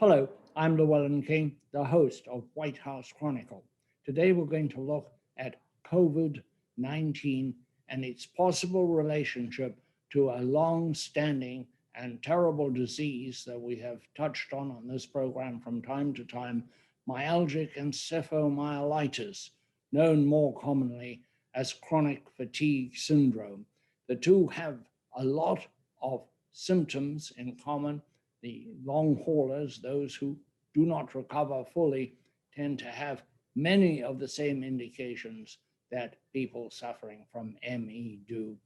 Hello, I'm Llewellyn King, the host of House Chronicle. Today we're going to look at COVID-19 and its possible relationship to a long-standing and terrible disease that we have touched on this program from time to time, myalgic encephalomyelitis, known more commonly as chronic fatigue syndrome. The two have a lot of symptoms in common. The long haulers, those who do not recover fully, tend to have many of the same indications that people suffering from ME do.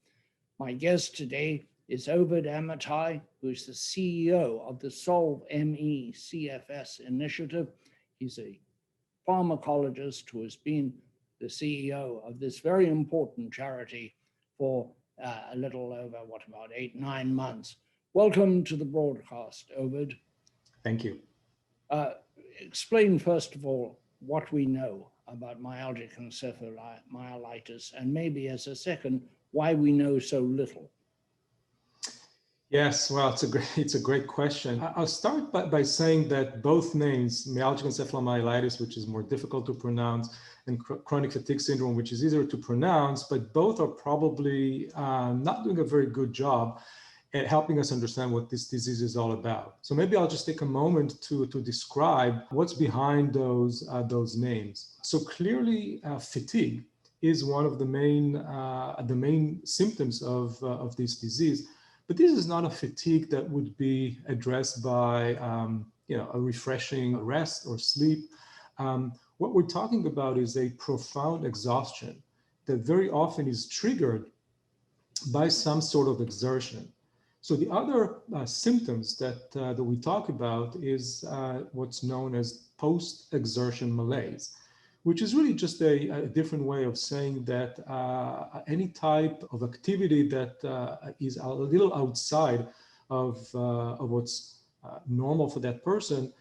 My guest today is Oved Amitay, who is the CEO of the Solve M.E. CFS initiative. He's a pharmacologist who has been the CEO of this very important charity for a little over, about 8-9 months. Welcome to the broadcast, Oved. Thank you. Explain, first of all, what we know about myalgic encephalomyelitis, and maybe as a second, why we know so little. Yes, well, it's a great question. I'll start by saying that both names, myalgic encephalomyelitis, which is more difficult to pronounce, and chronic fatigue syndrome, which is easier to pronounce, but both are probably not doing a very good job at helping us understand what this disease is all about. So maybe I'll just take a moment to describe what's behind those names. So clearly, fatigue is one of the main symptoms of this disease. But this is not a fatigue that would be addressed by a refreshing rest or sleep. What we're talking about is a profound exhaustion that very often is triggered by some sort of exertion. So the other symptoms that we talk about is what's known as post-exertion malaise, which is really just a different way of saying that any type of activity that is a little outside of what's normal for that person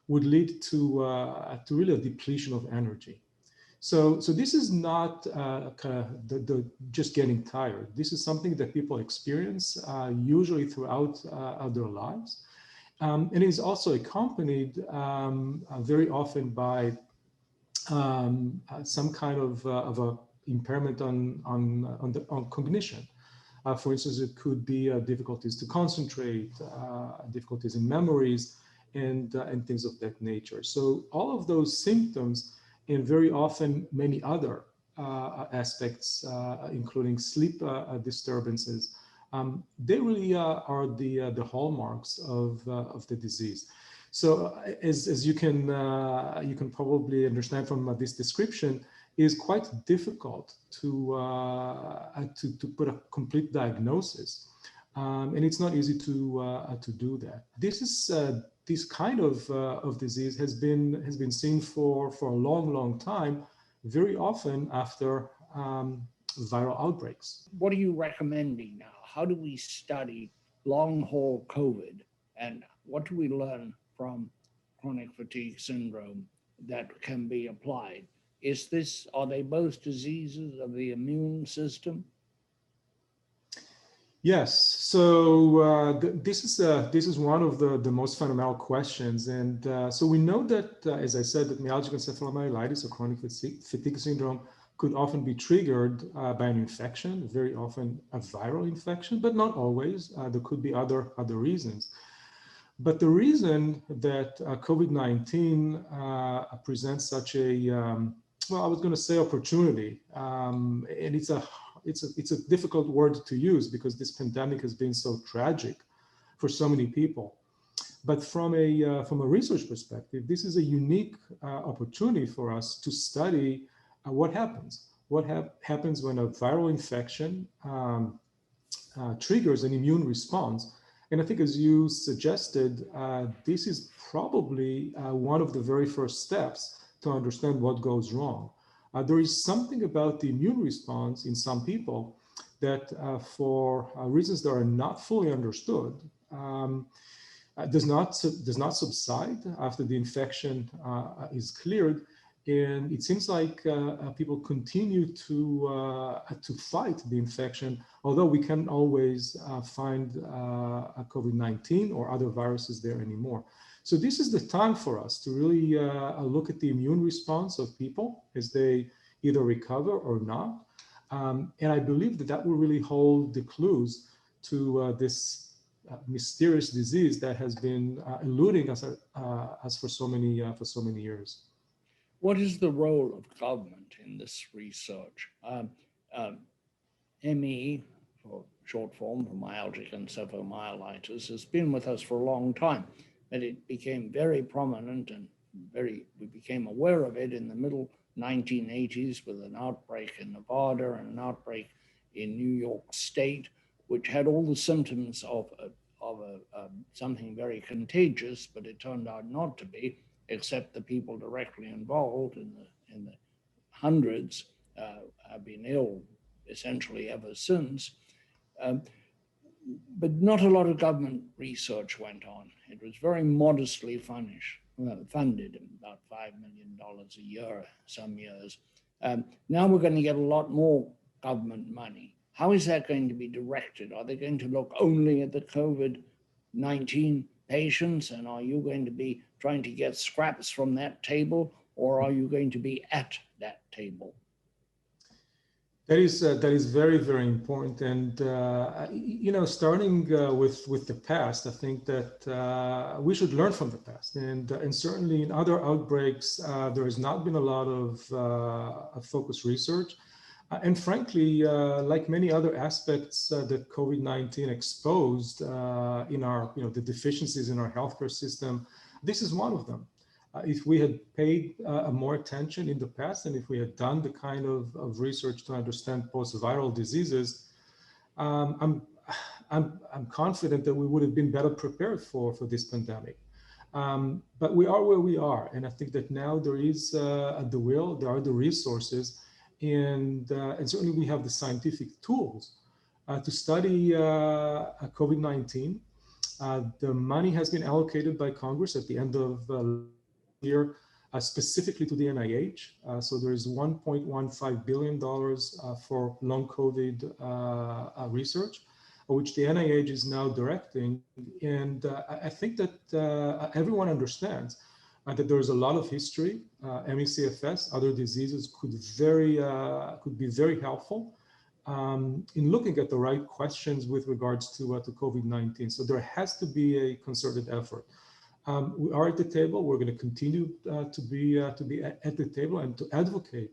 would lead to really a depletion of energy. So this is not kind of the just getting tired. This is something that people experience usually throughout their lives. And it is also accompanied very often by some kind of a impairment on cognition. For instance, it could be difficulties to concentrate, difficulties in memories, and things of that nature. So all of those symptoms, and very often many other aspects, including sleep disturbances, they really are the hallmarks of the disease. So as you can probably understand from this description, it is quite difficult to put a complete diagnosis, and it's not easy to do that. This kind of disease has been seen for a long time, very often after viral outbreaks. What are you recommending now? How do we study long-haul COVID, and what do we learn from chronic fatigue syndrome that can be applied? Are they both diseases of the immune system? Yes, so this is one of the most fundamental questions, and so we know that, as I said, that myalgic encephalomyelitis or chronic fatigue syndrome could often be triggered by an infection, very often a viral infection, but not always. There could be other reasons. But the reason that COVID-19 presents such a I was going to say opportunity, and it's a difficult word to use because this pandemic has been so tragic for so many people. But from a research perspective, this is a unique opportunity for us to study what happens. What happens when a viral infection triggers an immune response. And I think, as you suggested, this is probably one of the very first steps to understand what goes wrong. There is something about the immune response in some people that, for reasons that are not fully understood, does not subside after the infection is cleared, and it seems like people continue to fight the infection, although we can't always find COVID-19 or other viruses there anymore. So this is the time for us to really look at the immune response of people as they either recover or not. And I believe that that will really hold the clues to this mysterious disease that has been eluding us for so many years. What is the role of government in this research? ME, for short form, for myalgic encephalomyelitis, has been with us for a long time, but it became very prominent and we became aware of it in the middle 1980s with an outbreak in Nevada and an outbreak in New York State, which had all the symptoms of something very contagious, but it turned out not to be, except the people directly involved in the hundreds have been ill essentially ever since. But not a lot of government research went on. It was very modestly funded, about $5 million a year, some years. Now we're going to get a lot more government money. How is that going to be directed? Are they going to look only at the COVID-19 patients, and are you going to be trying to get scraps from that table, or are you going to be at that table? That is very, very important. And, starting with the past, I think that we should learn from the past. And certainly in other outbreaks, there has not been a lot of focused research. And frankly, like many other aspects that COVID-19 exposed in our, the deficiencies in our healthcare system, this is one of them. If we had paid more attention in the past, and if we had done the kind of research to understand post-viral diseases, I'm confident that we would have been better prepared for this pandemic. But we are where we are, and I think that now there is the will, there are the resources, and certainly we have the scientific tools to study COVID-19. The money has been allocated by Congress at the end of year, specifically to the NIH. So there is $1.15 billion for long COVID research, which the NIH is now directing. And I think that everyone understands that there is a lot of history. ME, CFS, other diseases could be very helpful in looking at the right questions with regards to COVID-19. So there has to be a concerted effort. We are at the table. We're going to continue to be at the table and to advocate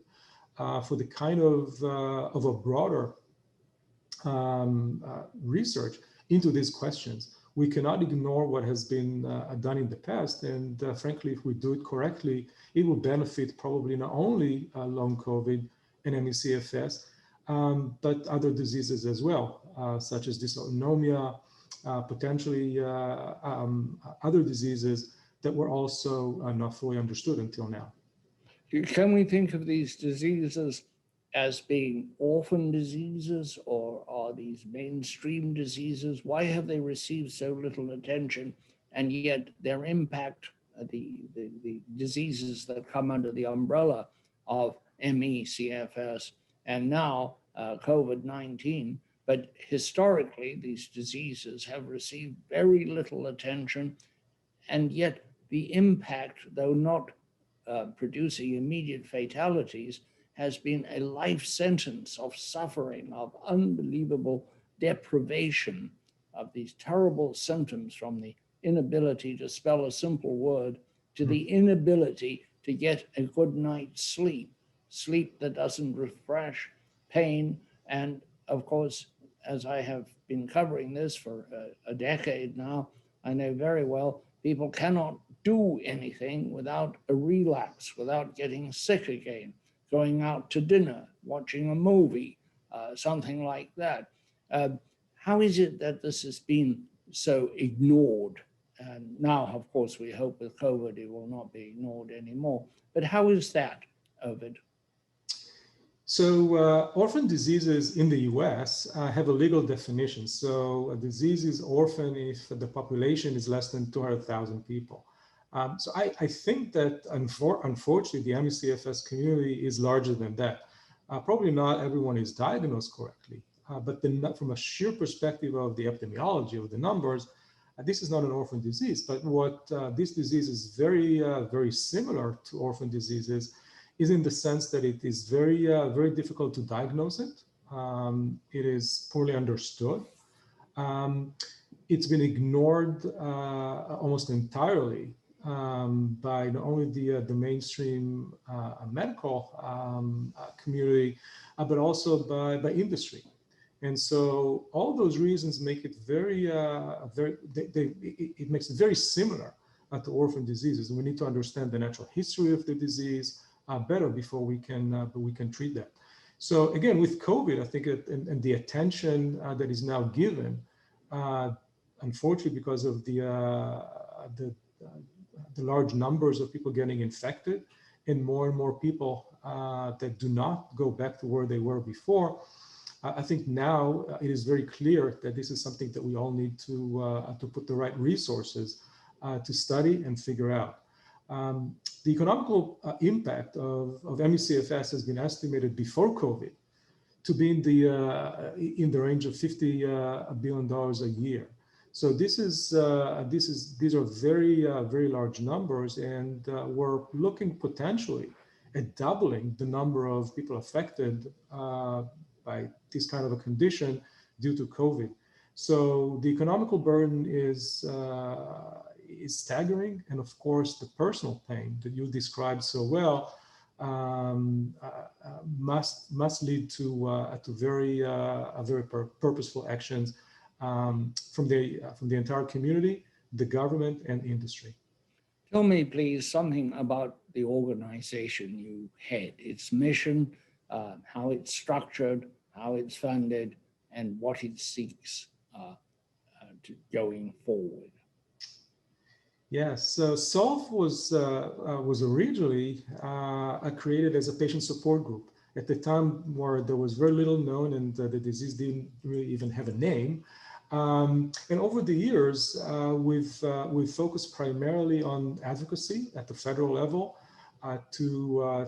for the kind of a broader research into these questions. We cannot ignore what has been done in the past, and frankly, if we do it correctly, it will benefit probably not only long COVID and ME/CFS, but other diseases as well, such as dysautonomia, potentially other diseases that were also not fully understood until now. Can we think of these diseases as being orphan diseases, or are these mainstream diseases? Why have they received so little attention, and yet their impact, the diseases that come under the umbrella of ME, CFS, and now COVID-19, but historically these diseases have received very little attention, and yet the impact, though not producing immediate fatalities, has been a life sentence of suffering, of unbelievable deprivation, of these terrible symptoms, from the inability to spell a simple word to the inability to get a good night's sleep that doesn't refresh, pain. And of course, as I have been covering this for a decade now, I know very well people cannot do anything without a relapse, without getting sick again, going out to dinner, watching a movie, something like that. How is it that this has been so ignored? And now, of course, we hope with COVID it will not be ignored anymore. But how is that, Oved? So orphan diseases in the US have a legal definition. So a disease is orphan if the population is less than 200,000 people. So I think that unfortunately the ME/CFS community is larger than that. Probably not everyone is diagnosed correctly, but from a sheer perspective of the epidemiology of the numbers, This is not an orphan disease, but what this disease is very similar to orphan diseases is in the sense that it is very difficult to diagnose it. It is poorly understood. It's been ignored almost entirely by not only the mainstream medical community, but also by industry. And so all those reasons make it it makes it very similar to orphan diseases. And we need to understand the natural history of the disease better before we can treat that. So again, with COVID, I think, and the attention that is now given, unfortunately, because of the large numbers of people getting infected and more people that do not go back to where they were before, I think now it is very clear that this is something that we all need to put the right resources to study and figure out. The economical impact of ME/CFS has been estimated before COVID to be in the range of $50 billion a year. So these are very large numbers, and we're looking potentially at doubling the number of people affected by this kind of a condition due to COVID. So the economical burden is staggering, and of course the personal pain that you described so well must lead to very purposeful actions from the entire community, the government, and industry. Tell me, please, something about the organization you head, its mission, how it's structured, how it's funded, and what it seeks going forward. Yes, so Solve was originally created as a patient support group at the time where there was very little known and the disease didn't really even have a name. And over the years, we've focused primarily on advocacy at the federal level to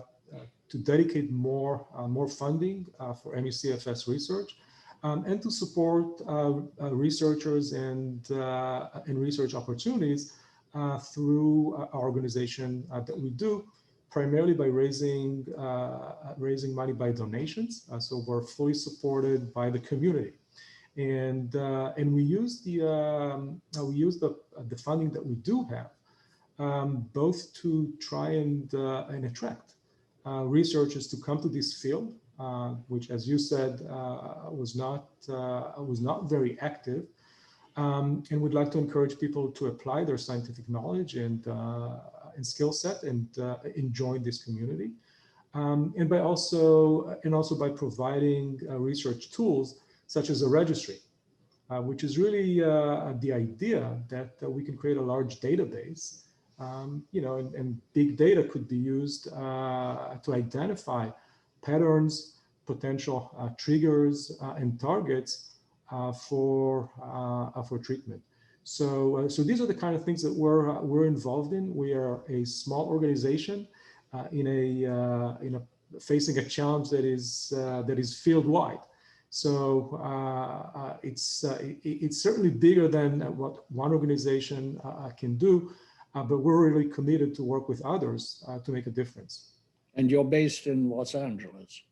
dedicate more funding for ME/CFS research and to support researchers and research opportunities through our organization that we do primarily by raising money by donations. So we're fully supported by the community. And we use the funding that we do have both to try and attract researchers to come to this field, which, as you said, was not very active, and we'd like to encourage people to apply their scientific knowledge and skill set and join this community, and also by providing research tools such as a registry, which is really the idea that we can create a large database, and big data could be used to identify patterns, potential triggers, and targets for treatment. So these are the kind of things that we're involved in. We are a small organization facing a challenge that is field wide. So it's certainly bigger than what one organization can do, but we're really committed to work with others to make a difference. And you're based in Los Angeles.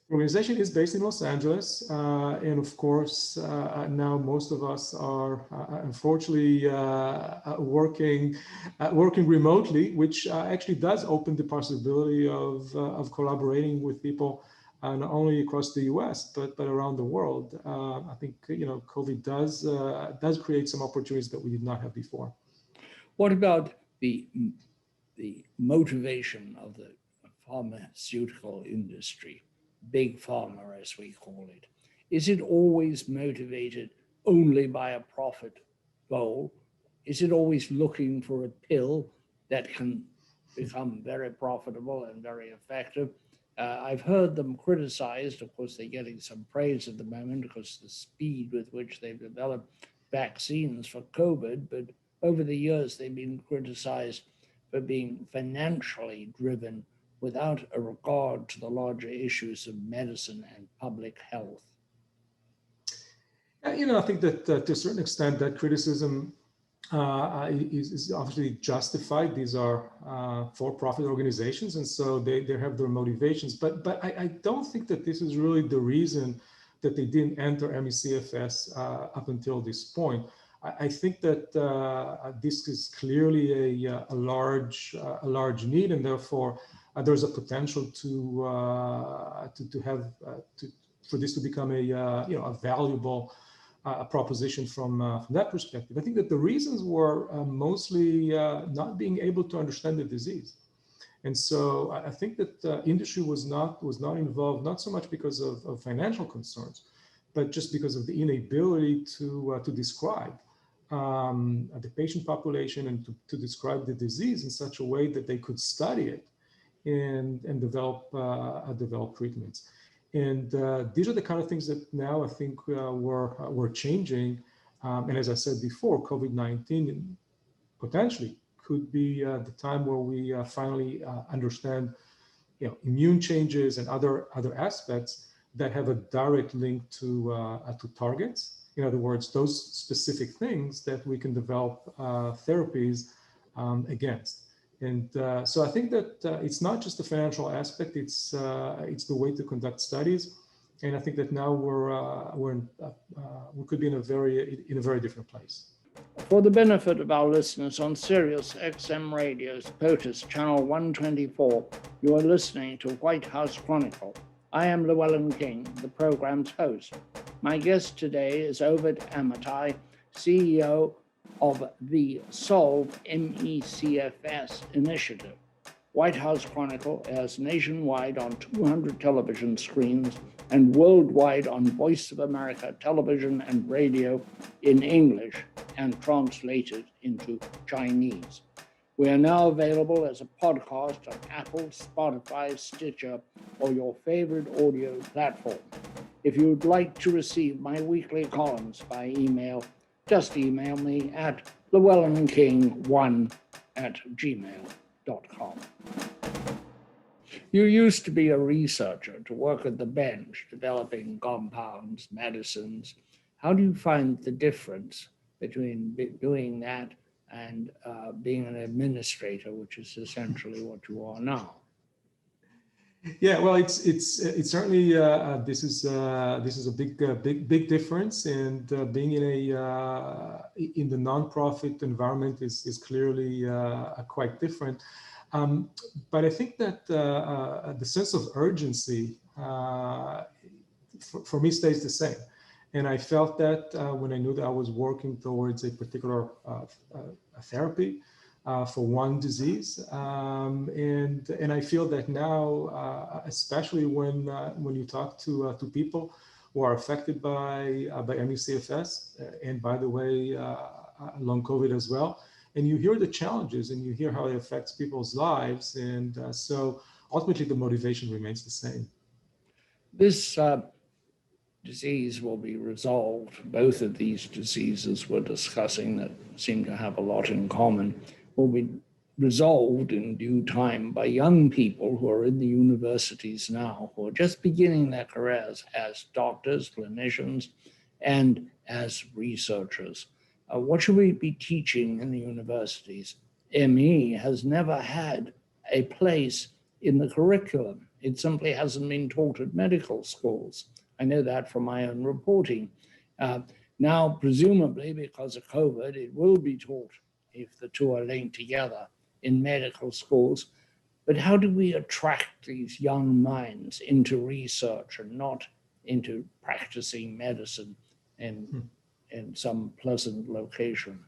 The organization is based in Los Angeles, and of course, now most of us are unfortunately working remotely, which actually does open the possibility of collaborating with people not only across the U.S. but around the world. I think COVID does create some opportunities that we did not have before. What about the motivation of the pharmaceutical industry? Big pharma, as we call it. Is it always motivated only by a profit goal? Is it always looking for a pill that can become very profitable and very effective? I've heard them criticized. Of course, they're getting some praise at the moment because the speed with which they've developed vaccines for COVID, but over the years, they've been criticized for being financially driven without a regard to the larger issues of medicine and public health. I think that to a certain extent, that criticism is obviously justified. These are for-profit organizations, and so they have their motivations. But I don't think that this is really the reason that they didn't enter ME/CFS up until this point. I think that this is clearly a large need, and therefore there's a potential for this to become a valuable proposition from that perspective. I think that the reasons were mostly not being able to understand the disease. And so I think that industry was not involved, not so much because of financial concerns, but just because of the inability to describe the patient population and to describe the disease in such a way that they could study it and develop treatments. And these are the kind of things that now I think we're changing. And as I said before, COVID-19 potentially could be the time where we finally understand, immune changes and other aspects that have a direct link to targets. In other words, those specific things that we can develop therapies against. And so I think that it's not just the financial aspect; it's the way to conduct studies, and I think that now we could be in a very different place. For the benefit of our listeners on Sirius XM Radio's POTUS Channel 124, you are listening to White House Chronicle. I am Llewellyn King, the program's host. My guest today is Oved Amitay, CEO of the Solve M.E. CFS initiative. White House Chronicle airs nationwide on 200 television screens and worldwide on Voice of America television and radio in English and translated into Chinese. We are now available as a podcast on Apple, Spotify, Stitcher, or your favorite audio platform. If you would like to receive my weekly columns by email, just email me at llewellynking1@gmail.com. You used to be a researcher to work at the bench, developing compounds, medicines. How do you find the difference between doing that and being an administrator, which is essentially what you are now? Yeah, well, it's certainly this is a big difference, and being in the nonprofit environment is clearly quite different. But I think that the sense of urgency for me stays the same, and I felt that when I knew that I was working towards a particular therapy. For one disease, and I feel that now, especially when you talk to people who are affected by ME/CFS, and by the way, long COVID as well, and you hear the challenges and you hear how it affects people's lives, and so ultimately the motivation remains the same. This disease will be resolved. Both of these diseases we're discussing that seem to have a lot in common will be resolved in due time by young people who are in the universities now, who are just beginning their careers as doctors, clinicians, and as researchers. What should we be teaching in the universities? ME has never had a place in the curriculum. It simply hasn't been taught at medical schools. I know that from my own reporting. Now, presumably, because of COVID, it will be taught, if the two are linked together, in medical schools. But how do we attract these young minds into research and not into practicing medicine in some pleasant location?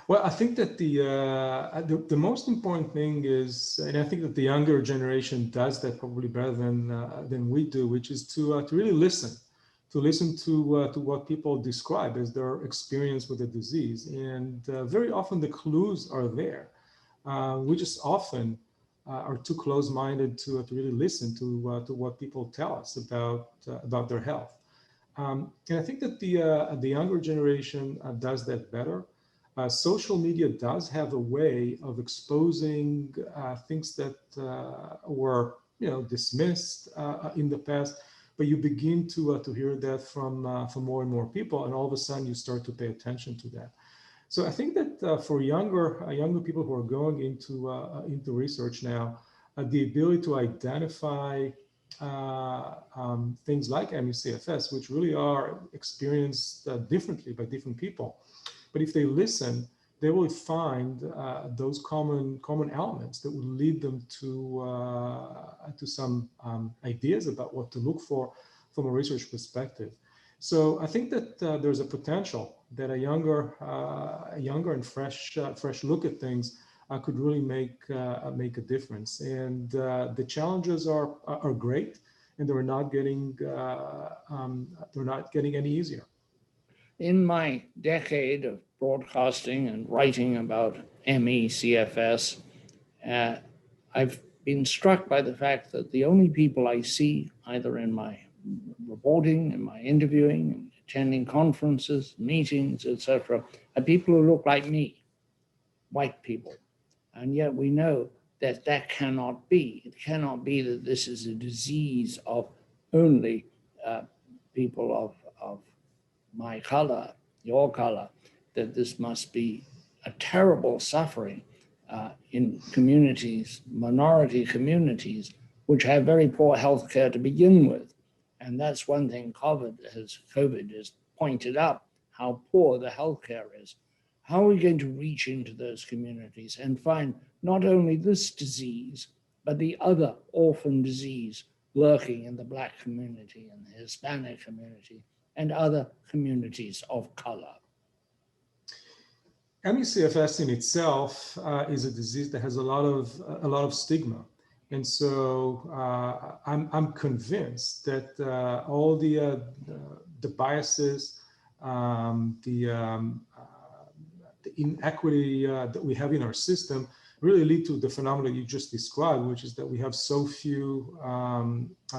Well, I think that the most important thing is, and I think that the younger generation does that probably better than we do, which is to really listen to what people describe as their experience with the disease. And very often the clues are there. We just often are too close-minded to really listen to what people tell us about their health. And I think that the younger generation does that better. Social media does have a way of exposing things that were dismissed in the past. But you begin to hear that from more and more people, and all of a sudden you start to pay attention to that. So I think that for younger people who are going into research now, the ability to identify things like ME/CFS, which really are experienced differently by different people, but if they listen, they will find those common elements that will lead them to some ideas about what to look for from a research perspective. So I think that there's a potential that a younger and fresh look at things could really make a difference. And the challenges are great, and they're not getting any easier. In my decade of broadcasting and writing about ME, CFS, I've been struck by the fact that the only people I see, either in my reporting, in my interviewing, attending conferences, meetings, etc., are people who look like me, white people. And yet we know that that cannot be. It cannot be that this is a disease of only people of my color, your color, that this must be a terrible suffering in communities, minority communities, which have very poor health care to begin with. And that's one thing COVID has pointed up, how poor the healthcare is. How are we going to reach into those communities and find not only this disease, but the other orphan disease lurking in the Black community and the Hispanic community and other communities of color? ME/CFS in itself is a disease that has a lot of stigma. And so I'm convinced that all the biases, the inequity that we have in our system really lead to the phenomenon you just described, which is that we have so few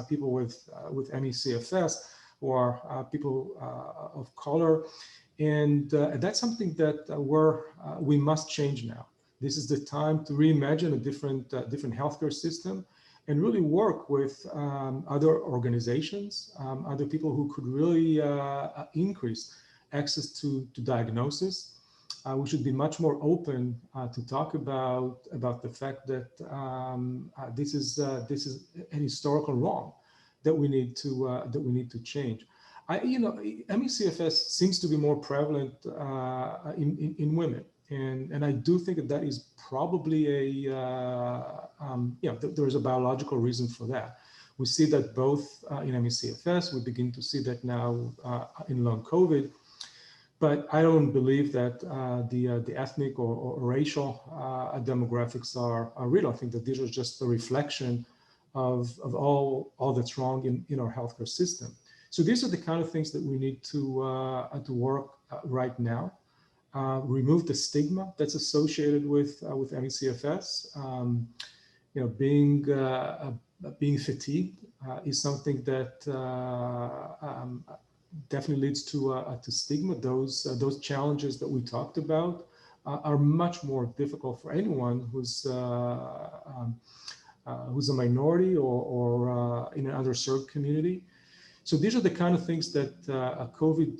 people with ME/CFS who are people of color. And that's something that we must change now. This is the time to reimagine a different healthcare system and really work with other organizations, other people who could really increase access to diagnosis. We should be much more open to talk about the fact that this is an historical wrong that we need to change. ME/CFS seems to be more prevalent in women, and I do think that is probably there's a biological reason for that. We see that both in ME/CFS, we begin to see that now in long COVID, but I don't believe that the ethnic or racial demographics are real. I think that these are just a reflection of all that's wrong in our healthcare system. So these are the kind of things that we need to work right now. Remove the stigma that's associated with ME/CFS. Being fatigued is something that definitely leads to stigma. Those challenges that we talked about are much more difficult for anyone who's a minority or in an underserved community. So these are the kind of things that COVID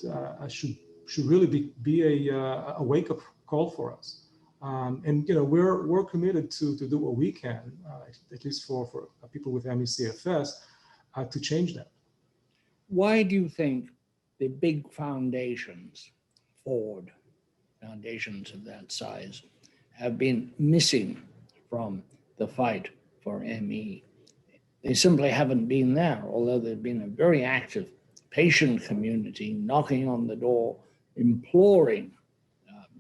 should really be a wake-up call for us. And we're committed to do what we can, at least for people with ME/CFS, to change that. Why do you think the big foundations, Ford, foundations of that size, have been missing from the fight for ME? They simply haven't been there, although there's been a very active patient community knocking on the door, imploring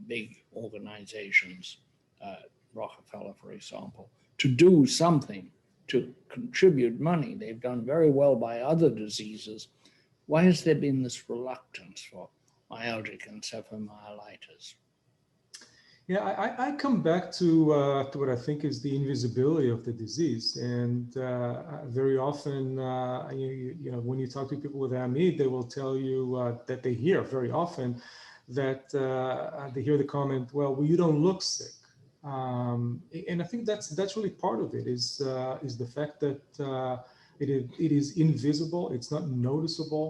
big organizations, Rockefeller, for example, to do something, to contribute money. They've done very well by other diseases. Why has there been this reluctance for myalgic encephalomyelitis? Yeah, I come back to what I think is the invisibility of the disease, and very often, when you talk to people with ME, they will tell you that they hear very often that they hear the comment, "Well, you don't look sick," and I think that's really part of it. Is the fact that it is invisible, it's not noticeable.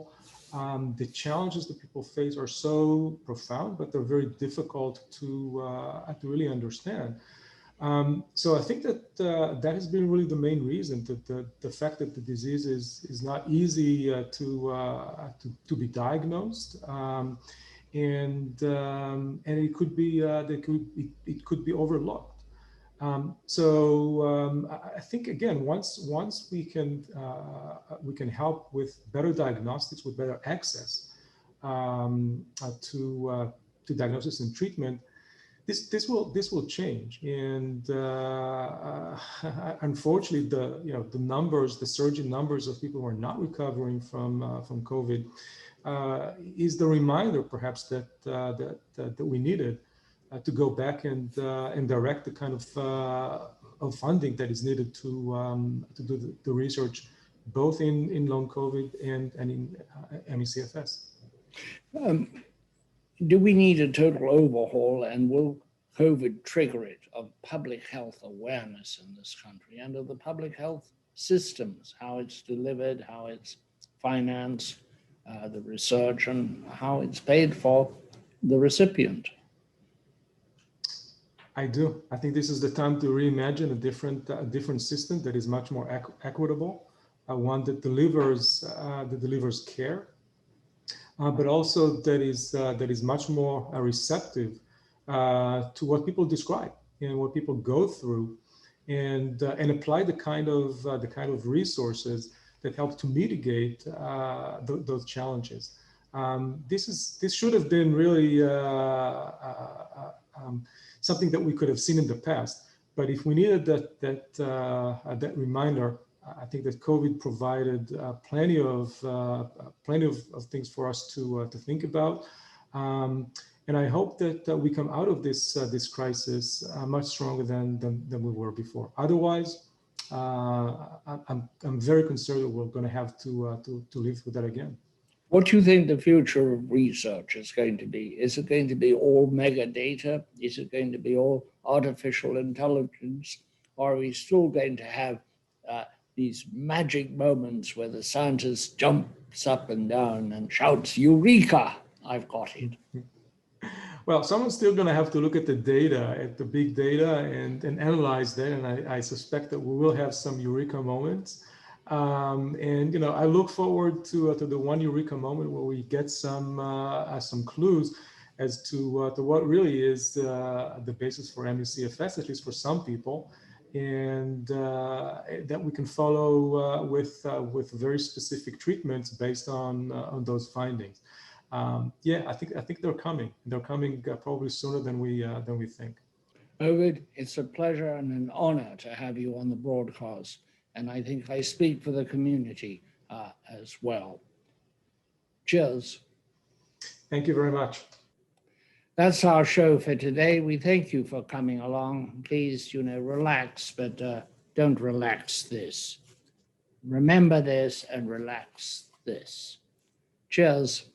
The challenges that people face are so profound, but they're very difficult to really understand. So I think that that has been really the main reason, that the fact that the disease is not easy to be diagnosed, and it could be it could be overlooked. I think again, once we can help with better diagnostics, with better access to diagnosis and treatment, this will change. And unfortunately, the surge in numbers of people who are not recovering from COVID is the reminder, perhaps, that we needed to go back and direct the kind of funding that is needed to do the research, both in long COVID and in ME CFS. Do we need a total overhaul, and will COVID trigger it, of public health awareness in this country and of the public health systems, how it's delivered, how it's financed, the research, and how it's paid for the recipient? I do. I think this is the time to reimagine a different system that is much more equitable, one that delivers care, but also that is much more receptive to what people describe and what people go through, and apply the kind of resources that help to mitigate those challenges. This should have been really something that we could have seen in the past, but if we needed that reminder, I think that COVID provided plenty of things for us to think about, and I hope that we come out of this crisis much stronger than we were before. Otherwise, I'm very concerned that we're going to have to live through that again. What do you think the future of research is going to be? Is it going to be all mega data? Is it going to be all artificial intelligence? Or are we still going to have these magic moments where the scientist jumps up and down and shouts, "Eureka, I've got it"? Well, someone's still going to have to look at the data, at the big data, and analyze that. And I suspect that we will have some eureka moments. And I look forward to the one eureka moment where we get some clues as to what really is the basis for ME CFS, at least for some people, and that we can follow with very specific treatments based on those findings. Yeah, I think they're coming. They're coming probably sooner than we think. Oved, it's a pleasure and an honor to have you on the broadcast. And I think I speak for the community as well. Cheers. Thank you very much. That's our show for today. We thank you for coming along. Please, relax, but don't relax this. Remember this and relax this. Cheers.